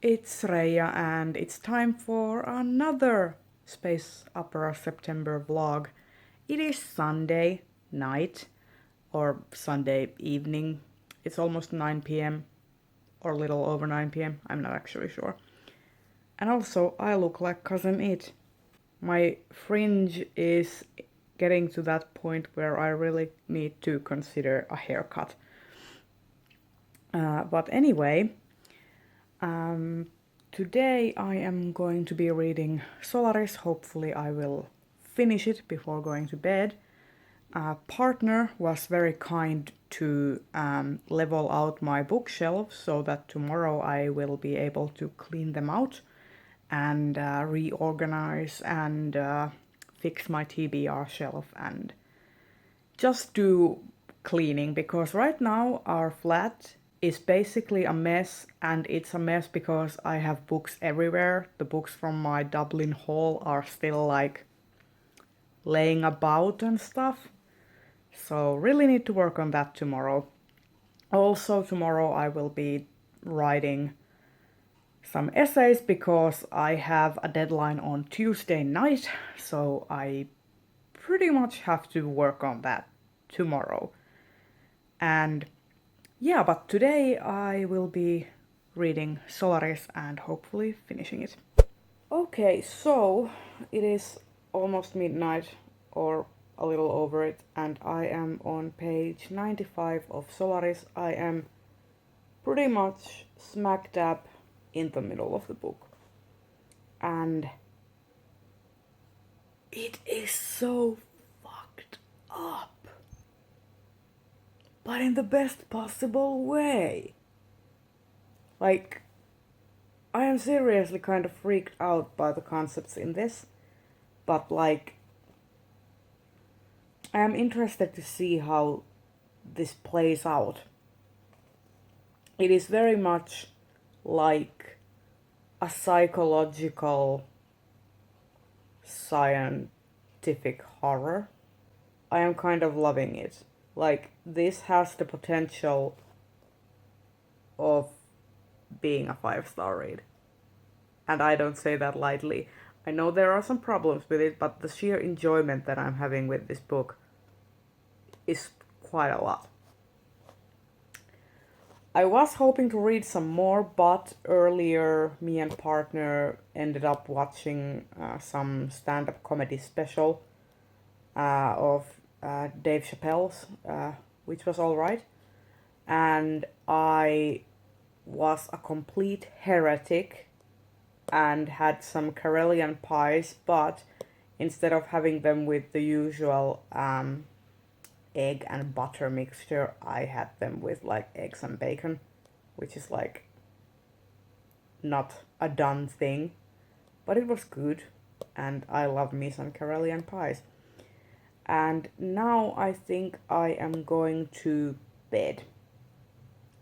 it's Reija and it's time for another Space Opera September vlog. It is Sunday night or Sunday evening. It's almost 9 p.m. or a little over 9 p.m. I'm not actually sure. And also, I look like Cousin It. My fringe is getting to that point where I really need to consider a haircut. But anyway, today I am going to be reading Solaris. Hopefully I will finish it before going to bed. Partner was very kind to level out my bookshelves so that tomorrow I will be able to clean them out and reorganize and fix my TBR shelf and just do cleaning, because right now our flat is basically a mess, and it's a mess because I have books everywhere. The books from my Dublin haul are still like laying about and stuff. So really need to work on that tomorrow. Also tomorrow I will be writing some essays because I have a deadline on Tuesday night, so I pretty much have to work on that tomorrow. And yeah, but today I will be reading Solaris and hopefully finishing it. Okay, so it is almost midnight or a little over it, and I am on page 95 of Solaris. I am pretty much smack dab in the middle of the book. And it is so fucked up. But in the best possible way. Like, I am seriously kind of freaked out by the concepts in this. But like, I am interested to see how this plays out. It is very much like a psychological scientific horror. I am kind of loving it. Like, this has the potential of being a 5-star read. And I don't say that lightly. I know there are some problems with it, but the sheer enjoyment that I'm having with this book is quite a lot. I was hoping to read some more, but earlier me and partner ended up watching some stand-up comedy special of Dave Chappelle's, which was alright. And I was a complete heretic and had some Karelian pies, but instead of having them with the usual egg and butter mixture, I had them with like eggs and bacon, which is like not a done thing, but it was good, and I love me some Karelian pies. And now I think I am going to bed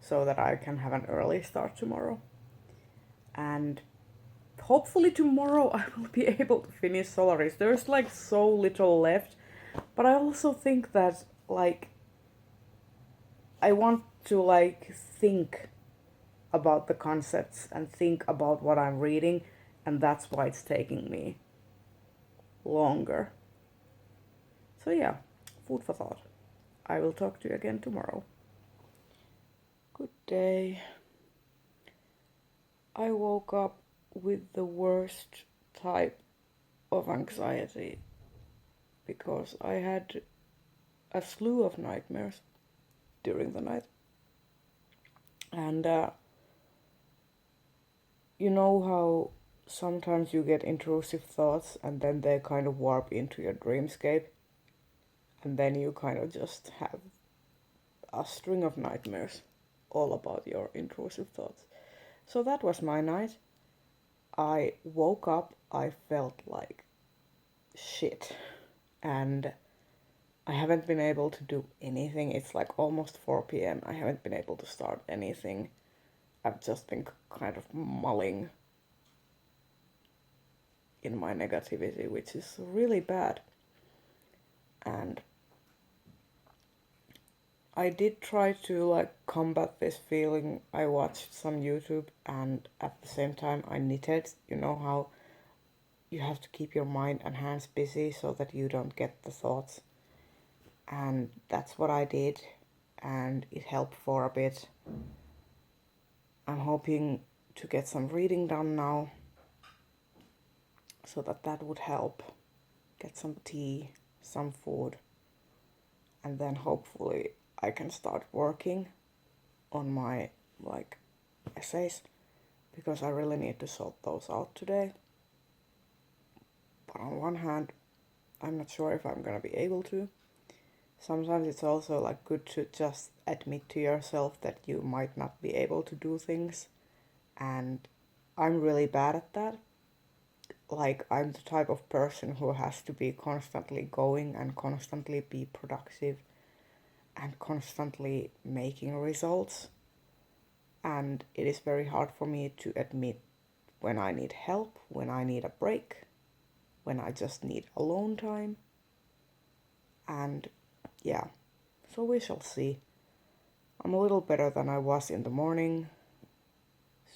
so that I can have an early start tomorrow. And hopefully tomorrow I will be able to finish Solaris. There's like so little left, but I also think that like I want to like think about the concepts and think about what I'm reading, and that's why it's taking me longer. So yeah, food for thought. I will talk to you again tomorrow. Good day. I woke up with the worst type of anxiety because I had a slew of nightmares during the night. And you know how sometimes you get intrusive thoughts and then they kind of warp into your dreamscape? And then you kind of just have a string of nightmares all about your intrusive thoughts. So that was my night. I woke up, I felt like shit. And I haven't been able to do anything. It's like almost 4 p.m. I haven't been able to start anything. I've just been kind of mulling in my negativity, which is really bad. And I did try to like combat this feeling. I watched some YouTube and at the same time I knitted. You know how you have to keep your mind and hands busy so that you don't get the thoughts. And that's what I did, and it helped for a bit. I'm hoping to get some reading done now so that would help. Get some tea, some food, and then hopefully I can start working on my like essays because I really need to sort those out today. But on one hand, I'm not sure if I'm gonna be able to. Sometimes it's also like good to just admit to yourself that you might not be able to do things, and I'm really bad at that. Like, I'm the type of person who has to be constantly going and constantly be productive and constantly making results. And it is very hard for me to admit when I need help, when I need a break, when I just need alone time. And yeah, so we shall see. I'm a little better than I was in the morning,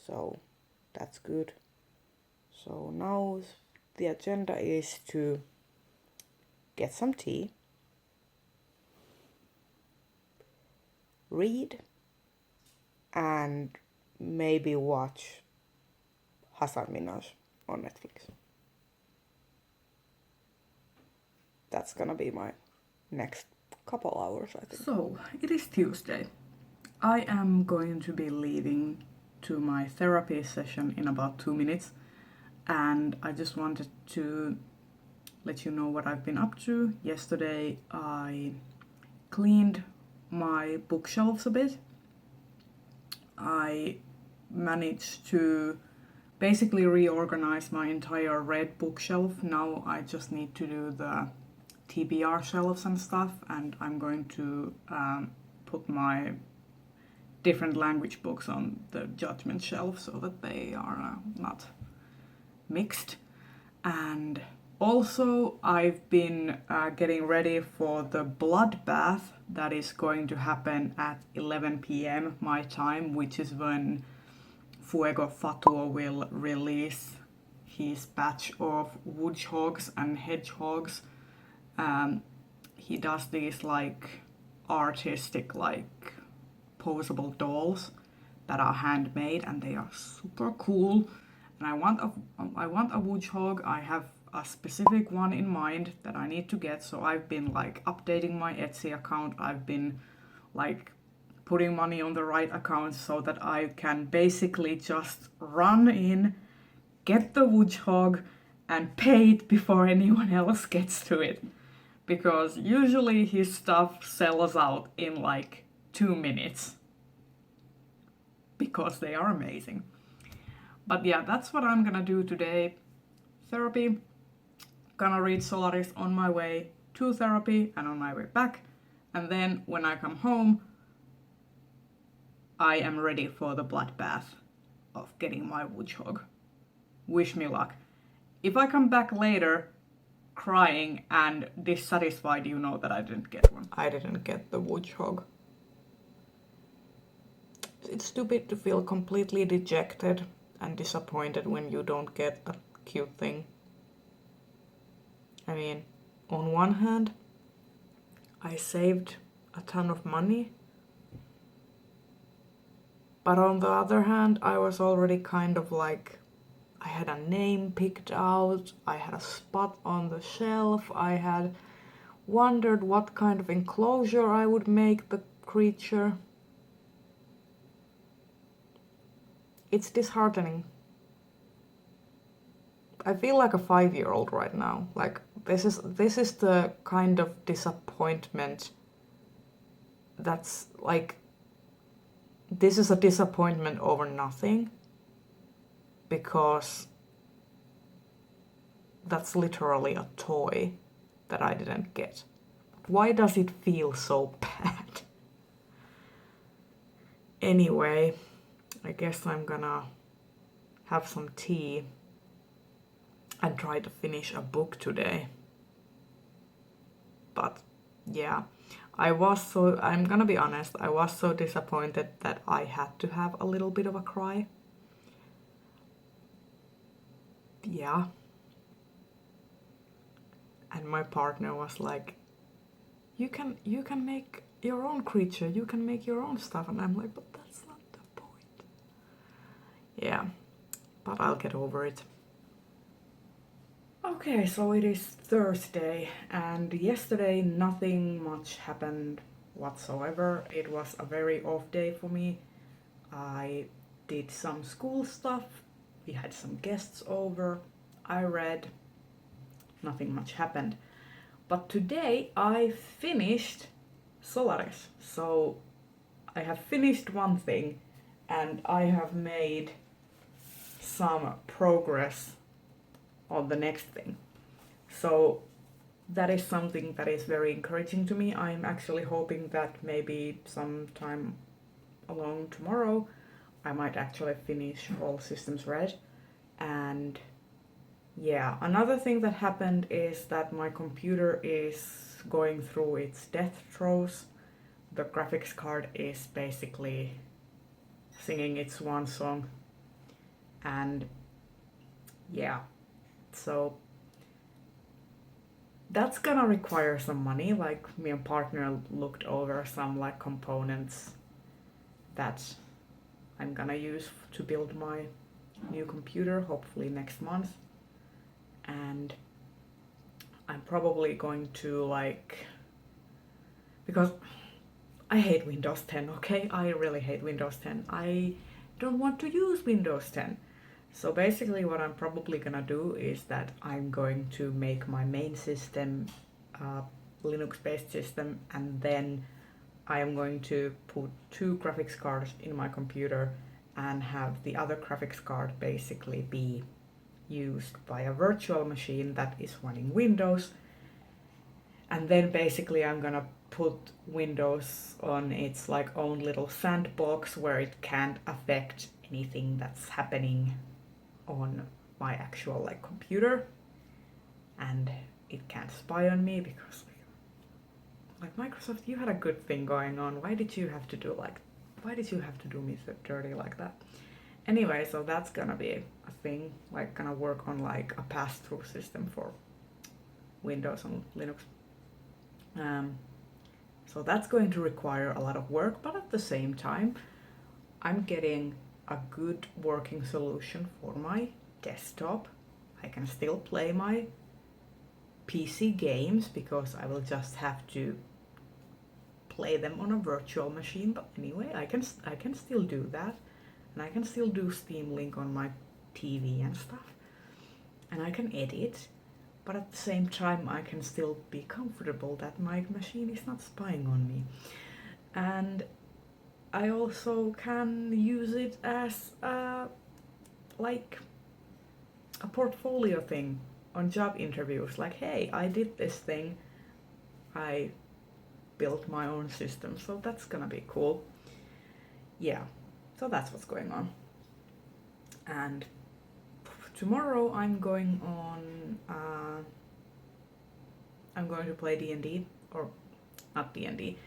so that's good. So now the agenda is to get some tea, read, and maybe watch Hasan Minhaj on Netflix. That's gonna be my next couple hours, I think. So, it is Tuesday. I am going to be leaving to my therapy session in about 2 minutes, and I just wanted to let you know what I've been up to. Yesterday I cleaned my bookshelves a bit. I managed to basically reorganize my entire red bookshelf. Now I just need to do the TBR shelves and stuff, and I'm going to put my different language books on the judgment shelf so that they are not mixed. And also I've been getting ready for the bloodbath that is going to happen at 11 p.m. my time, which is when Fuego Fatuo will release his batch of woodhogs and hedgehogs. He does these like artistic like posable dolls that are handmade and they are super cool. And I want a woodhog. I have a specific one in mind that I need to get, so I've been like updating my Etsy account. I've been like putting money on the right account so that I can basically just run in, get the woodhog, and pay it before anyone else gets to it. Because usually his stuff sells out in like 2 minutes. Because they are amazing. But yeah, that's what I'm gonna do today. Therapy. Gonna read Solaris on my way to therapy and on my way back. And then when I come home, I am ready for the bloodbath of getting my woodhog. Wish me luck. If I come back later crying and dissatisfied, you know that I didn't get one. I didn't get the woodhog. It's stupid to feel completely dejected and disappointed when you don't get a cute thing. I mean, on one hand, I saved a ton of money, but on the other hand, I was already kind of like, I had a name picked out, I had a spot on the shelf, I had wondered what kind of enclosure I would make the creature. It's disheartening. I feel like a 5-year-old right now. Like, this is the kind of disappointment that's like, this is a disappointment over nothing, because that's literally a toy that I didn't get. Why does it feel so bad? Anyway, I guess I'm gonna have some tea and try to finish a book today. But yeah, I'm gonna be honest, I was so disappointed that I had to have a little bit of a cry. Yeah. And my partner was like, you can make your own creature, you can make your own stuff. And I'm like, but that's not the point. Yeah, but I'll get over it. Okay, so it is Thursday, and yesterday nothing much happened whatsoever. It was a very off day for me. I did some school stuff, we had some guests over, I read, nothing much happened. But today I finished Solaris. So I have finished one thing and I have made some progress on the next thing. So that is something that is very encouraging to me. I'm actually hoping that maybe sometime along tomorrow I might actually finish all systems red. And yeah, another thing that happened is that my computer is going through its death throes. The graphics card is basically singing its swan song. And yeah, so that's gonna require some money. Like, me and partner looked over some like components that I'm gonna use to build my new computer, hopefully next month. And I'm probably going to like, because I hate Windows 10, okay? I really hate Windows 10. I don't want to use Windows 10. So basically what I'm probably gonna do is that I'm going to make my main system a Linux-based system, and then I am going to put 2 graphics cards in my computer and have the other graphics card basically be used by a virtual machine that is running Windows. And then basically I'm gonna put Windows on its like own little sandbox where it can't affect anything that's happening on my actual like computer, and it can't spy on me because like Microsoft, you had a good thing going on. Why did you have to do me so dirty like that? Anyway, so that's gonna be a thing, like gonna work on like a pass-through system for Windows and Linux. So that's going to require a lot of work, but at the same time, I'm getting a good working solution for my desktop. I can still play my PC games because I will just have to play them on a virtual machine, but anyway, I can still do that, and I can still do Steam Link on my TV and stuff, and I can edit, but at the same time I can still be comfortable that my machine is not spying on me. And I also can use it as like a portfolio thing on job interviews, like, hey, I did this thing, I built my own system, so that's gonna be cool. Yeah, so that's what's going on. And tomorrow I'm going to play D&D, or not D&D,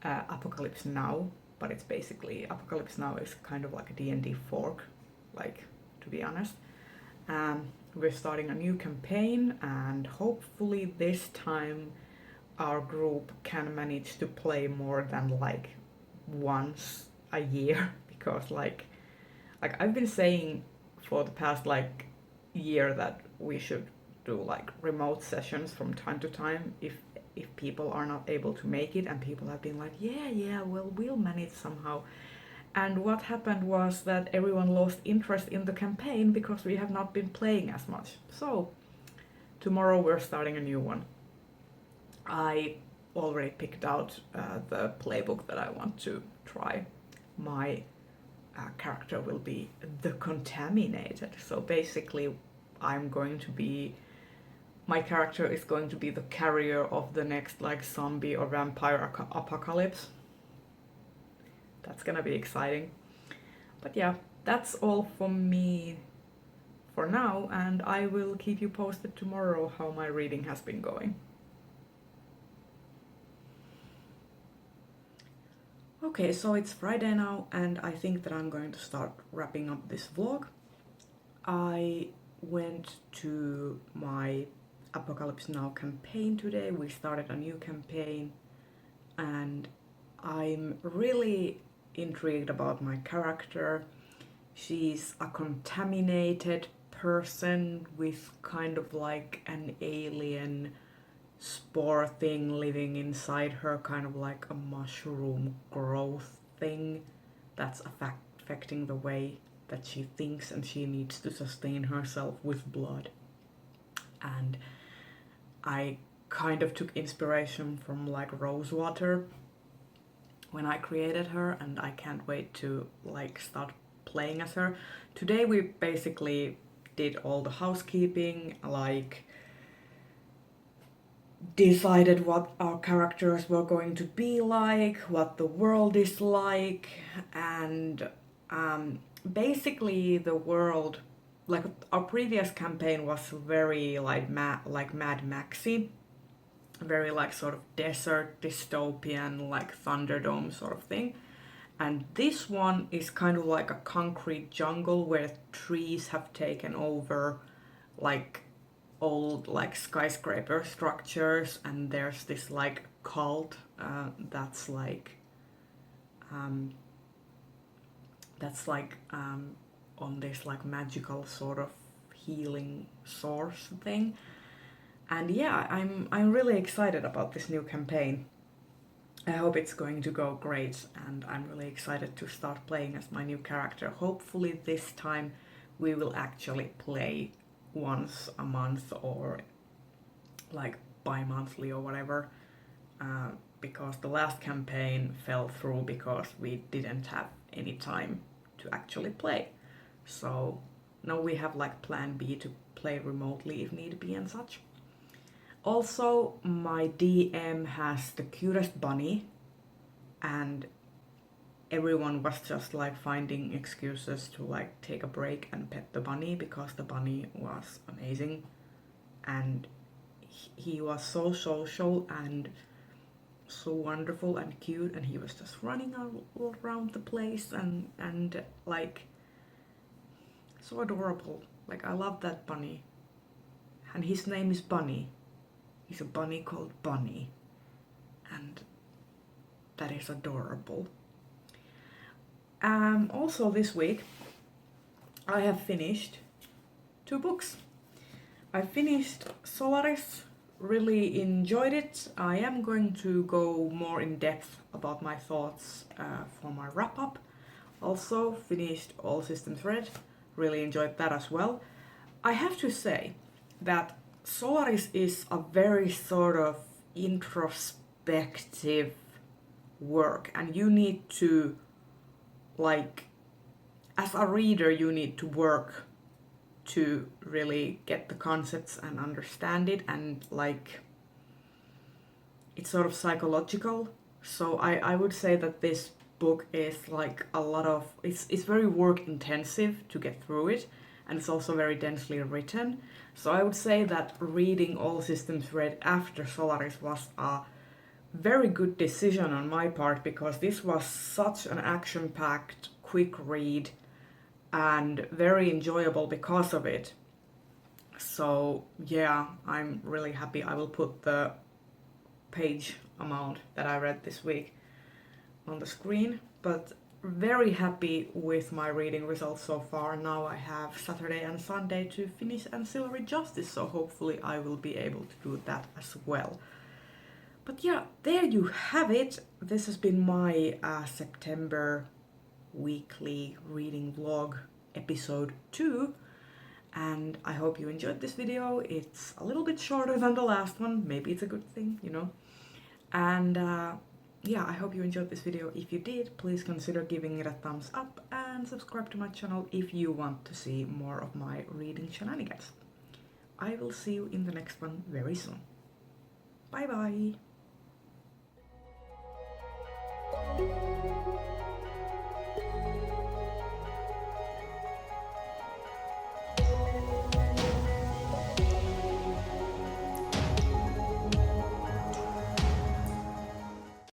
Apocalypse Now, but it's basically, Apocalypse Now is kind of like a D&D fork, like, to be honest. We're starting a new campaign, and hopefully this time our group can manage to play more than like once a year, because like I've been saying for the past like year that we should do like remote sessions from time to time if people are not able to make it, and people have been like, yeah, well, we'll manage somehow. And what happened was that everyone lost interest in the campaign because we have not been playing as much. So tomorrow we're starting a new one. I already picked out the playbook that I want to try. My character will be the Contaminated. So basically my character is going to be the carrier of the next like zombie or vampire apocalypse. That's gonna be exciting. But yeah, that's all from me for now, and I will keep you posted tomorrow how my reading has been going. Okay, so it's Friday now, and I think that I'm going to start wrapping up this vlog. I went to my Apocalypse Now campaign today. We started a new campaign, and I'm really intrigued about my character. She's a contaminated person with kind of like an alien spore thing living inside her, kind of like a mushroom growth thing that's affecting the way that she thinks, and she needs to sustain herself with blood. And I kind of took inspiration from like Rosewater when I created her, and I can't wait to like start playing as her. Today we basically did all the housekeeping, like decided what our characters were going to be like, what the world is like, and basically the world, like our previous campaign was very like Mad Maxy, very like sort of desert dystopian, like Thunderdome sort of thing. And this one is kind of like a concrete jungle where trees have taken over like old like skyscraper structures, and there's this like cult that's like um, on this like magical sort of healing source thing. And yeah, I'm really excited about this new campaign. I hope it's going to go great, and I'm really excited to start playing as my new character. Hopefully this time we will actually play once a month or like bi-monthly or whatever, because the last campaign fell through because we didn't have any time to actually play. So now we have like plan B to play remotely if need be and such. Also, my DM has the cutest bunny, and everyone was just like finding excuses to like take a break and pet the bunny because the bunny was amazing, and he was so social and so wonderful and cute, and he was just running all around the place and like so adorable. Like I love that bunny, and his name is Bunny. He's a bunny called Bunny, and that is adorable. Also this week I have finished 2 books. I finished Solaris, really enjoyed it. I am going to go more in depth about my thoughts for my wrap up. Also finished All Systems Red, really enjoyed that as well. I have to say that Solaris is a very sort of introspective work, and you need to, like, as a reader, you need to work to really get the concepts and understand it, and like it's sort of psychological. So I would say that this book is like a lot of, it's very work intensive to get through it, and it's also very densely written. So I would say that reading All Systems Red after Solaris was a very good decision on my part, because this was such an action-packed, quick read and very enjoyable because of it. So yeah, I'm really happy. I will put the page amount that I read this week on the screen, but very happy with my reading results so far. Now I have Saturday and Sunday to finish Ancillary Justice, so hopefully I will be able to do that as well. But yeah, there you have it. This has been my September weekly reading vlog episode 2, and I hope you enjoyed this video. It's a little bit shorter than the last one, maybe it's a good thing, you know. And yeah, I hope you enjoyed this video. If you did, please consider giving it a thumbs up and subscribe to my channel if you want to see more of my reading shenanigans. I will see you in the next one very soon. Bye bye!